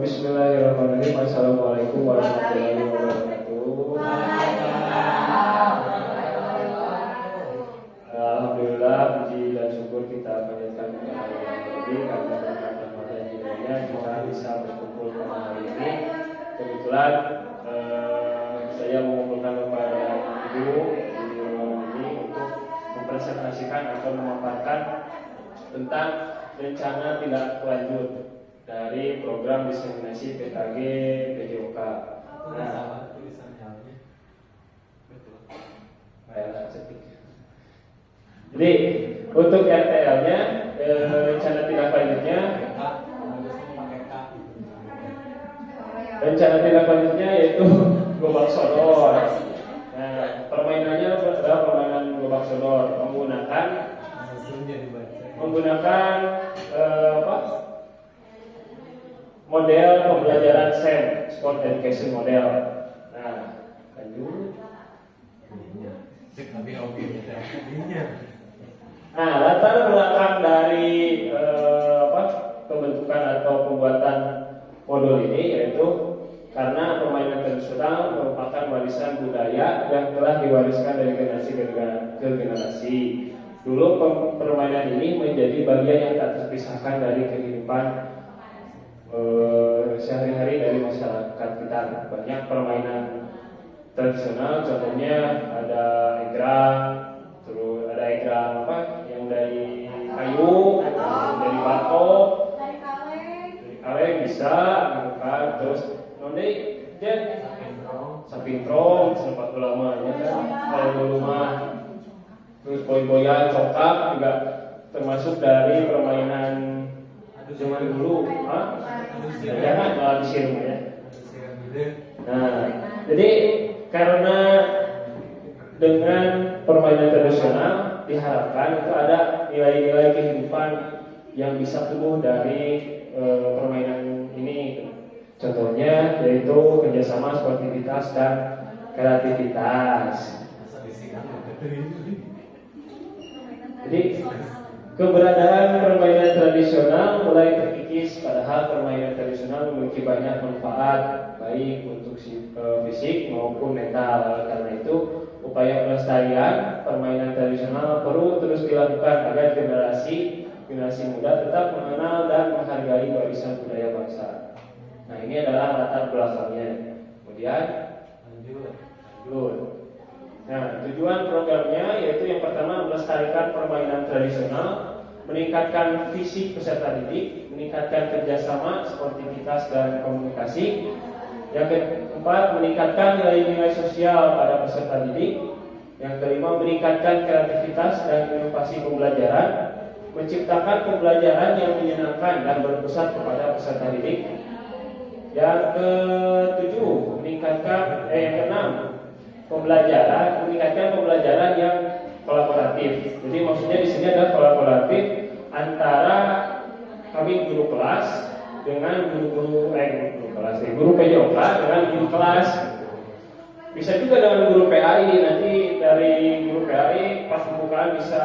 Bismillahirrahmanirrahim. Assalamualaikum warahmatullahi wabarakatuh. Alhamdulillah, puji dan syukur kita panjatkan kepada Allah karena berkat rahmat dan hidayahnya kita bisa berkumpul pada hari ini. Kebetulan saya mengumpulkan kepada ibu di ruangan ini untuk mempresentasikan atau memaparkan tentang rencana tindak lanjut dari program diseminasi PKG PJOK. Nah, jadi untuk RTL-nya rencana tindak lanjutnya yaitu gobak sodor. Nah, permainannya adalah permainan gobak sodor menggunakan model pembelajaran SEM, Sport Education Model. Nah, lanjut. Nah, latar belakang dari pembentukan atau pembuatan modul ini yaitu karena permainan tradisional merupakan warisan budaya yang telah diwariskan dari generasi ke generasi. Dulu permainan ini menjadi bagian yang tak terpisahkan dari kehidupan sehari-hari dari masyarakat kita. Banyak permainan tradisional, contohnya ada egrang, terus ada egrang yang dari kayu, dari batu, dari kaleng bisa, kan? Terus nanti dia sapintrong, sempat lamanya kan, kalau rumah, terus boy-boyan, cokak juga termasuk dari permainan zaman dulu, jangan malah disiram ya. Nah, jadi karena dengan permainan tradisional diharapkan itu ada nilai-nilai kehidupan yang bisa tumbuh dari permainan ini. Contohnya yaitu kerjasama, sportivitas dan kreativitas. Jadi keberadaan permainan tradisional mulai terkikis, padahal permainan tradisional memiliki banyak manfaat baik untuk fisik maupun mental. Karena itu, upaya pelestarian permainan tradisional perlu terus dilakukan agar generasi muda tetap mengenal dan menghargai warisan budaya bangsa. Nah, ini adalah latar belakangnya. Kemudian lanjut. Nah, tujuan programnya yaitu yang pertama melestarikan permainan tradisional, meningkatkan fisik peserta didik, meningkatkan kerjasama, sportivitas dan komunikasi. Yang keempat, meningkatkan nilai-nilai sosial pada peserta didik. Yang kelima, meningkatkan kreativitas dan inovasi pembelajaran, menciptakan pembelajaran yang menyenangkan dan berpusat kepada peserta didik. Yang ketujuh, yang keenam, meningkatkan pembelajaran yang kolaboratif. Jadi maksudnya di sini adalah kolaboratif antara kami guru kelas dengan guru PJOK dengan guru kelas. Bisa juga dengan guru PAI. Nanti dari guru PAI pas pembukaan bisa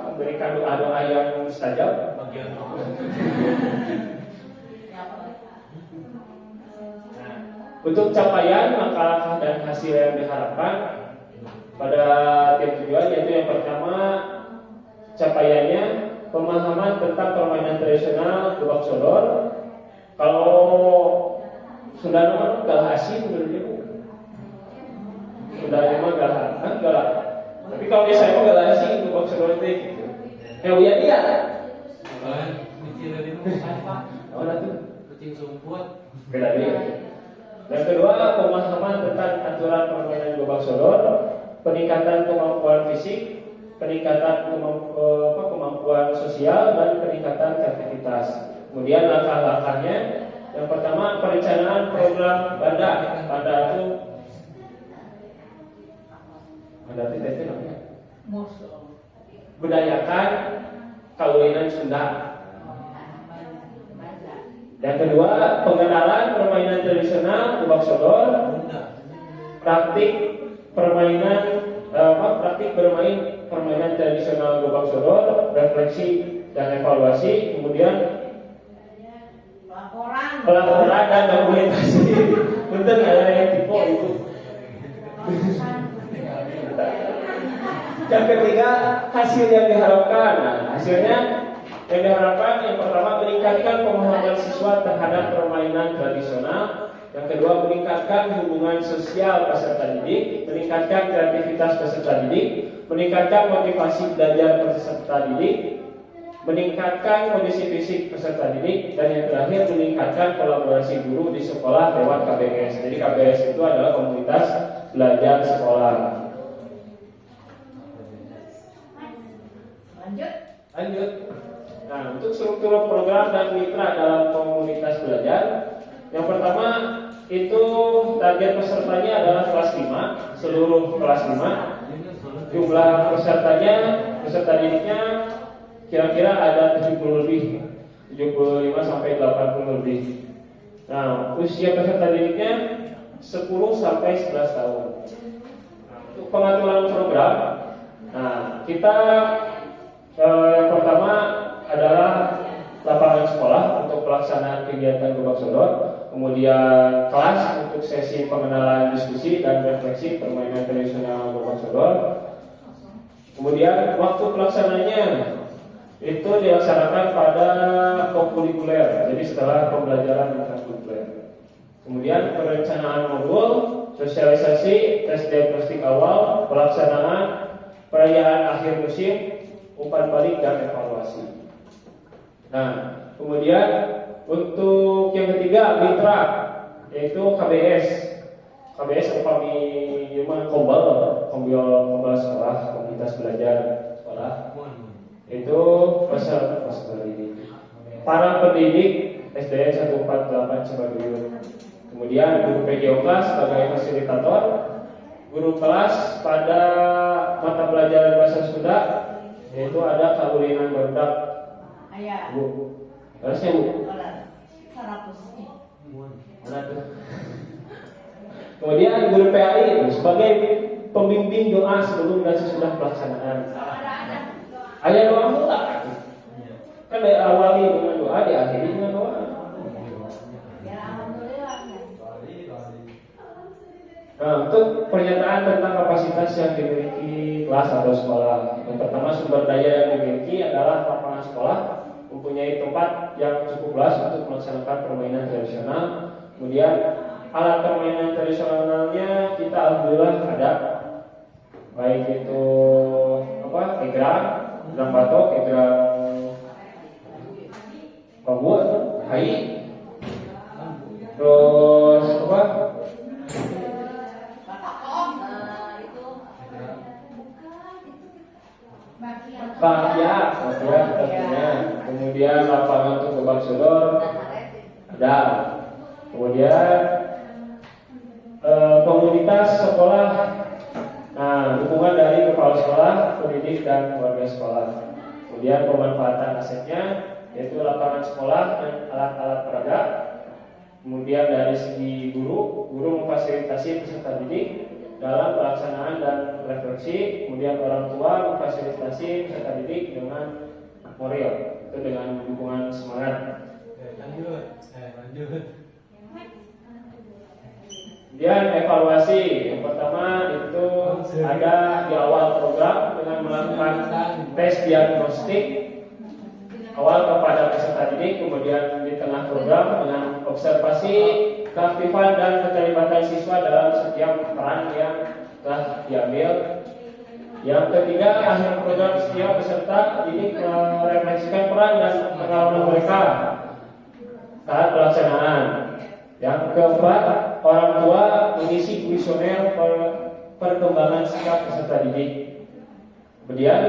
memberikan doa-doa yang mustajab. Untuk capaian langkah dan hasil yang diharapkan pada tiap tujuan, yaitu yang pertama capaiannya pemahaman tentang permainan tradisional gobak sodor. Kalau sudah nama galah asin menurutnya Bu. Sudah nama galah. Tapi kalau biasanya mah galah asin gobak sodor itu gitu. Iya. Oh itu kucing sumput. Beda dia. Yang kedua, pemahaman tentang aturan permainan gobak sodor, peningkatan kemampuan fisik, peningkatan kemampuan sosial, dan peningkatan kreativitas. Kemudian langkah-langkahnya, yang pertama perencanaan program Banda itu namanya budayakan kawinan Sunda. Yang kedua, pengenalan permainan tradisional gobak sodor, praktik bermain permainan tradisional gobak sodor, refleksi dan evaluasi. Kemudian pelaporan dan dokumentasi. Betul ada yang tipe itu. Yang ketiga, hasil yang diharapkan. Nah, hasilnya yang diharapkan yang pertama meningkatkan pemahaman siswa terhadap permainan tradisional. Yang kedua, meningkatkan hubungan sosial peserta didik, meningkatkan kreativitas peserta didik, meningkatkan motivasi belajar peserta didik, meningkatkan kondisi fisik peserta didik, dan yang terakhir meningkatkan kolaborasi guru di sekolah lewat KBS. Jadi KBS itu adalah komunitas belajar sekolah. Lanjut. Nah, untuk struktur program dan mitra dalam komunitas belajar, yang pertama itu target pesertanya adalah kelas 5, seluruh kelas 5. Jumlah peserta didiknya kira-kira ada 70 lebih, 75 sampai 80 lebih. Nah, usia peserta didiknya 10 sampai 11 tahun. Untuk pengaturan program, nah kita yang pertama adalah lapangan sekolah untuk pelaksanaan kegiatan Gobak Sodor, kemudian kelas untuk sesi pengenalan diskusi dan refleksi permainan tradisional Gobak Sodor. Kemudian waktu pelaksananya itu dilaksanakan pada kokurikuler, jadi setelah pembelajaran intrakurikuler. Kemudian perencanaan modul, sosialisasi, tes diagnostik awal, pelaksanaan perayaan akhir musim, umpan balik dan evaluasi. Nah, kemudian untuk yang ketiga mitra, yaitu KBS. KBS upami kombal sekolah, komunitas belajar sekolah. Itu peserta didik. Para pendidik SDN 148 Cibaduyut. Kemudian guru PJOK sebagai fasilitator, guru kelas pada mata pelajaran bahasa Sunda, yaitu ada Kaulinan Berdak. Ayah. Bu. Harusnya Bu. 100. Mana tuh? Kemudian guru PAI sebagai pembimbing doa sebelum dan sesudah pelaksanaan. Ayah doa mula. Kan dari awali dengan doa, diakhiri dengan doa. Nah, untuk pernyataan tentang kapasitas yang dimiliki kelas atau sekolah. Yang pertama, sumber daya yang dimiliki adalah lapangan sekolah, mempunyai tempat yang cukup luas untuk melaksanakan permainan tradisional. Kemudian alat permainan tradisionalnya kita alhamdulillah ada, baik itu egrang batok, egrang pembuat, hai, terus bakya tentunya. Kemudian lapangan untuk Gobak Sodor ada. Kemudian komunitas sekolah, nah dukungan dari kepala sekolah, pendidik dan keluarga sekolah. Kemudian pemanfaatan asetnya yaitu lapangan sekolah dan alat-alat peraga. Kemudian dari segi guru memfasilitasi peserta didik dalam pelaksanaan dan refleksi. Kemudian orang tua memfasilitasi peserta didik dengan moral, itu dengan dukungan semangat. Lanjut. Kemudian evaluasi, yang pertama itu ada di awal program dengan melakukan tes diagnostik awal kepada peserta didik, kemudian di tengah program dengan observasi keaktifan dan keterlibatan siswa dalam setiap peran yang telah diambil. Yang ketiga, akhir program setiap peserta didik merefleksikan peran dan pengalaman mereka saat pelaksanaan. Yang keempat, orang tua mengisi kuesioner perkembangan sikap peserta didik. Kemudian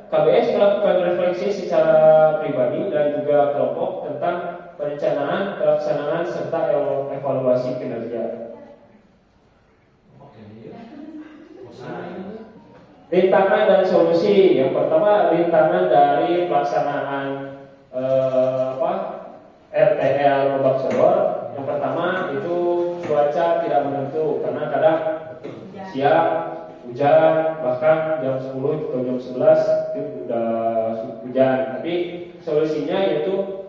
KBS melakukan refleksi secara pribadi dan juga kelompok tentang perencanaan, pelaksanaan serta evaluasi kinerja. Rintangan dan solusi. Yang pertama, rintangan dari pelaksanaan RTL Gobak Sodor. Yang pertama itu cuaca tidak menentu, karena kadang siang hujan, bahkan jam 10 atau jam 11 itu udah hujan. Tapi solusinya yaitu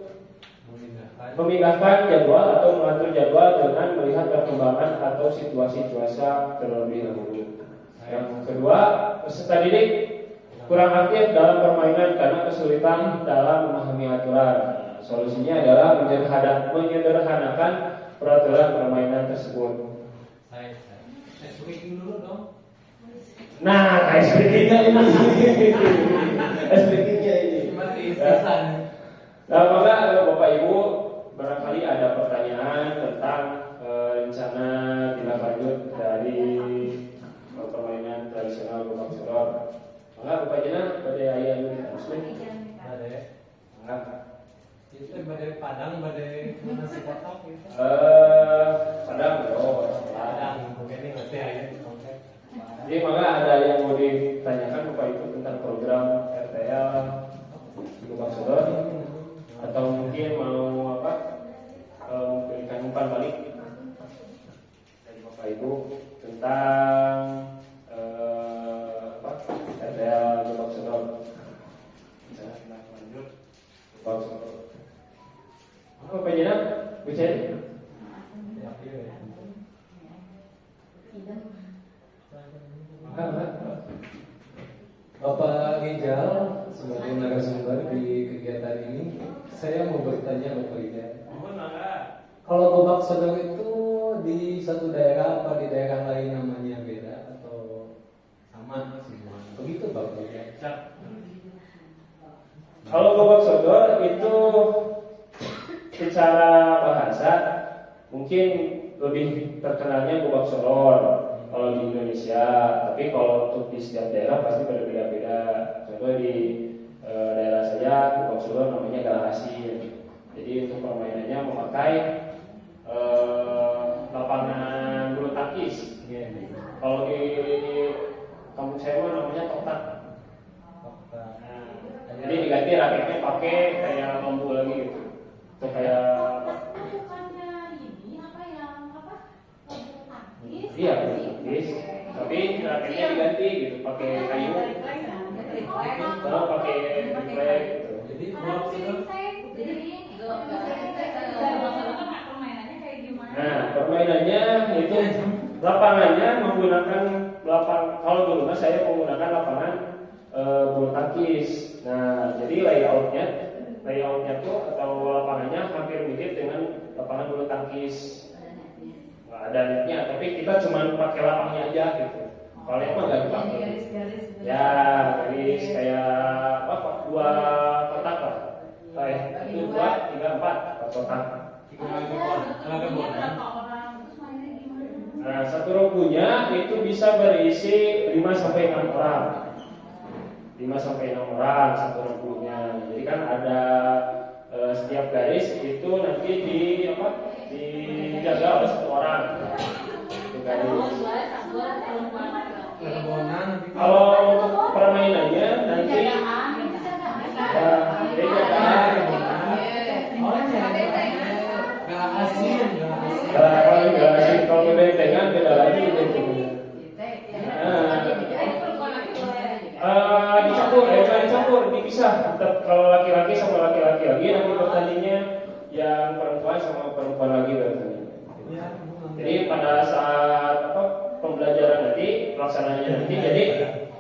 memindahkan jadwal atau mengatur jadwal dengan melihat perkembangan atau situasi cuaca terlebih dahulu. Yang kedua, peserta didik kurang aktif dalam permainan karena kesulitan dalam memahami aturan. Solusinya adalah menyederhanakan peraturan permainan tersebut. Saya speaking dulu dong. Nah, SPK-nya ini. SPK-nya ini. Mati istisan. Nah, maka Bapak Ibu barangkali ada pertanyaan tentang rencana tindak lanjut dari permainan tradisional Gobak Sodor. Maka Bapak Jena pada ayah ini harusnya. Badai. Nah, Itu badai Padang, badai nasi kotak gitu. Padang bro. Padang, mungkin ini ngerti aja di konten. Jadi maka ada yang mau ditanyakan Bapak Ibu tentang program RTL Gobak Sodor atau mungkin mau apa? Memberikan umpan balik dari Bapak Ibu tentang RTL Gobak Sodor. Misalnya tindak lanjut Gobak Sodor. Apa Jena? Bisa? Ya, iya. Bapak Ginjal sebagai narasumber di kegiatan ini, saya mau bertanya Bapak Ginjal. Kalau Gobak Sodor itu di satu daerah apa di daerah lain namanya beda atau sama semua? Begitu Bapak Ginjal. Kalau Gobak Sodor itu secara bahasa mungkin lebih terkenalnya Gobak Sodor kalau di Indonesia, tapi kalau untuk di setiap daerah pasti berbeda-beda. Contoh di daerah saya Gobak Sodor namanya Galahasir. Jadi untuk permainannya memakai lapangan bulu tangkis. Kalau di kampung saya mah namanya totak. Jadi diganti raketnya pakai kayak bambu lagi gitu. Itu kayak Bukannya ini apa yang apa? Tangkis. iya bulu tangkis, tapi raketnya diganti gitu pakai kayu. Kalau pakai triplek gitu. Jadi Kalau Gobak Sodor Nah, permainannya itu lapangannya menggunakan kalau dulu mas saya menggunakan lapangan bulu tangkis. Nah, jadi layoutnya tuh atau lapangannya hampir mirip dengan lapangan bulu tangkis. Nggak ada netnya, tapi kita cuma pakai lapangnya aja gitu. Kalau yang mah nggak dipakai. Garis-garis. Ya, garis kayak apa? 2 kotak lah. Kayak 1, 2, 3, 4 kotak. Nah, satu ronggunya itu bisa berisi 5 sampai 6 orang. 5 sampai 6 orang satu ronggunya. Jadi kan ada setiap garis itu nanti dijaga oleh 1 orang. Itu garis. Kalau untuk permainannya nanti kalau bebentengan beda lagi gitu. Dicampur, dipisah. Tetap kalau laki-laki sama laki-laki lagi nanti bertandingnya yang perempuan sama perempuan lagi bertanding. Jadi pada saat pembelajaran nanti, pelaksanaannya nanti, jadi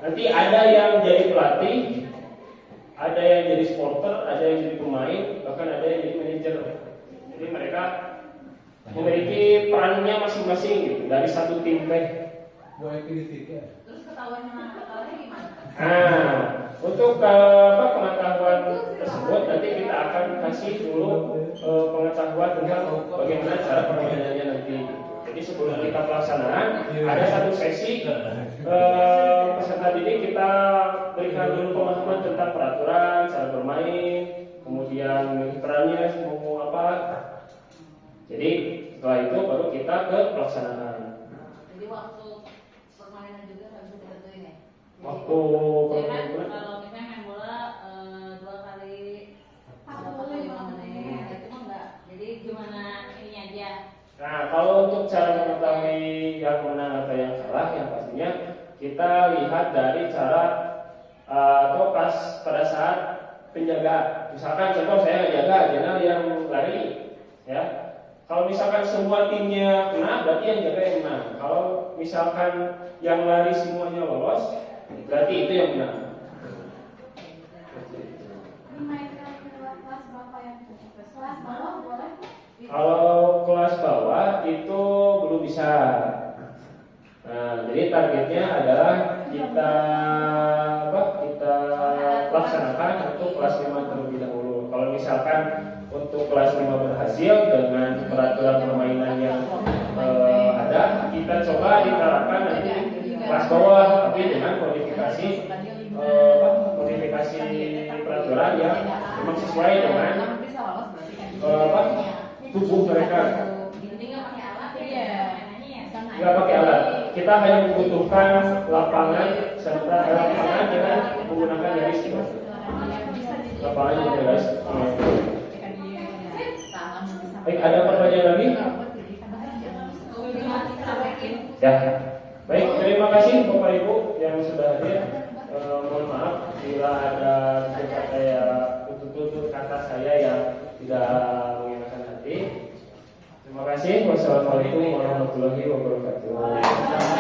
nanti ada yang jadi pelatih, ada yang jadi supporter, ada yang jadi pemain, bahkan ada yang jadi manajer. Jadi mereka memiliki perannya masing-masing gitu, dari satu tim teh. Terus ketahuannya gimana? Nah, untuk pengetahuan tersebut nanti kita akan kasih dulu pengetahuan tentang bagaimana cara permainannya nanti. Jadi sebelum kita pelaksanaan ada satu sesi peserta didik kita berikan dulu pemahaman tentang peraturan, cara bermain, kemudian perannya mau apa. Jadi setelah itu baru kita ke pelaksanaan. Jadi waktu permainan juga nggak bisa ditentuin ya? Waktu permainan Kalau misalnya main bola 2 kali 45 menit, itu mah enggak. Jadi gimana ininya aja? Nah, kalau untuk cara mengetahui yang menang atau yang kalah, yang pastinya kita lihat dari cara atau pada saat penjaga. Misalkan contoh saya ngejaga Jenal yang lari, Kalau misalkan semua timnya kena, berarti yang jaga yang menang. Kalau misalkan yang lari semuanya lolos, berarti itu yang menang. Kelas bawah boleh? Kalau kelas bawah itu belum bisa. Nah, jadi targetnya adalah kita laksanakan untuk kelas 5 terlebih dahulu. Kalau misalkan untuk kelas 5 berhasil dengan peraturan permainan yang ada, kita coba diterapkan nanti kelas bawah, tapi dengan modifikasi peraturan yang memang sesuai dengan tubuh mereka. Nggak pakai alat, kita hanya membutuhkan lapangan serta lapangan dengan menggunakan garis. Lapangan dengan garis. Baik, ada pertanyaan lagi? Ya, baik. Terima kasih Bapak Ibu yang sudah hadir. Mohon maaf bila ada tutur kata saya yang tidak mengenakan hati. Terima kasih. Wassalamualaikum warahmatullahi wabarakatuh.